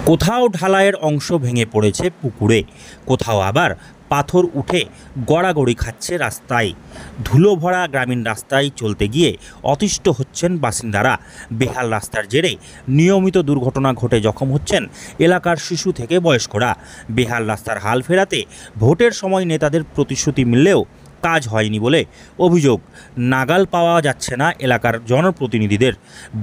কোথাও ঢালাইয়ের অংশ ভেঙে পড়েছে পুকুরে, কোথাও আবার পাথর উঠে গড়াগড়ি খাচ্ছে রাস্তায়। ধুলো ভরা গ্রামীণ রাস্তায় চলতে গিয়ে অতিষ্ঠ হচ্ছেন বাসিন্দারা। বেহাল রাস্তার জেরে নিয়মিত দুর্ঘটনা ঘটে জখম হচ্ছেন এলাকার শিশু থেকে বয়স্করা। বেহাল রাস্তার হাল ফেরাতে ভোটের সময় নেতাদের প্রতিশ্রুতি মিললেও কাজ হয়নি বলে অভিযোগ। নাগাল পাওয়া যাচ্ছে না এলাকার জনপ্রতিনিধিদের।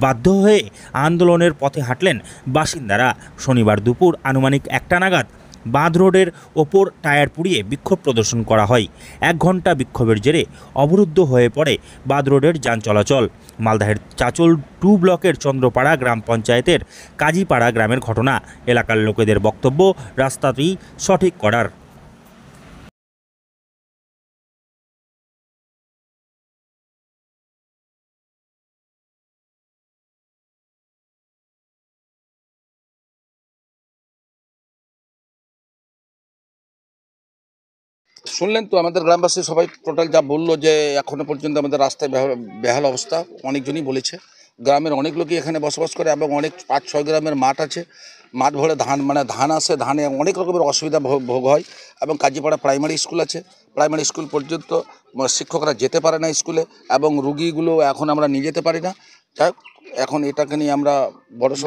বাধ্য হয়ে আন্দোলনের পথে হাঁটলেন বাসিন্দারা। শনিবার দুপুর আনুমানিক 1টা নাগাদ বাঁধ রোডের ওপর টায়ার পুড়িয়ে বিক্ষোভ প্রদর্শন করা হয়। 1 ঘন্টা বিক্ষোভের জেরে অবরুদ্ধ হয়ে পড়ে বাঁধ রোডের যান চলাচল। মালদহের চাচল 2 ব্লকের চন্দ্রপাড়া গ্রাম পঞ্চায়েতের কাজীপাড়া গ্রামের ঘটনা। এলাকার লোকেদের বক্তব্য, রাস্তাটি সঠিক করার শুনলেন তো আমাদের গ্রামবাসী সবাই টোটাল যা বললো যে এখনো পর্যন্ত আমাদের রাস্তায় বেহাল অবস্থা। অনেকজনই বলেছে, গ্রামের অনেক লোকই এখানে বসবাস করে এবং অনেক 5-6 গ্রামের মাঠ আছে। মাঠ ভরে ধান আসে, ধানে অনেক রকমের অসুবিধা ভোগ হয়। এবং কাজীপাড়া প্রাইমারি স্কুল আছে, প্রাইমারি স্কুল পর্যন্ত শিক্ষকরা যেতে পারে না স্কুলে, এবং রুগীগুলো এখন আমরা নিয়ে যেতে পারি না। যাই হোক, এখন এটাকে নিয়ে আমরা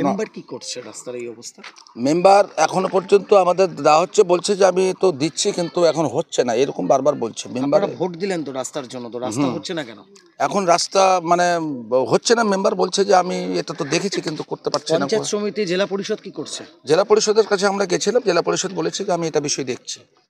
মেম্বার কি করছে রাস্তার এই অবস্থা? মেম্বার এখনো পর্যন্ত আমাদের দেওয়া হচ্ছে, বলছে যে আমি তো দিচ্ছি কিন্তু এখন হচ্ছে না, এরকম বারবার বলছে। মেম্বার ভোট দিলেন তো রাস্তার জন্য, তো রাস্তা হচ্ছে না কেন? এখন রাস্তা হচ্ছে না। মেম্বার বলছে যে আমি এটা তো দেখেছি কিন্তু করতে পারছি না। পঞ্চায়েত সমিতি, জেলা পরিষদ কি করছে? জেলা পরিষদের কাছে আমরা গেছিলাম, জেলা পরিষদ বলেছে যে আমি এটা বিষয় দেখছি।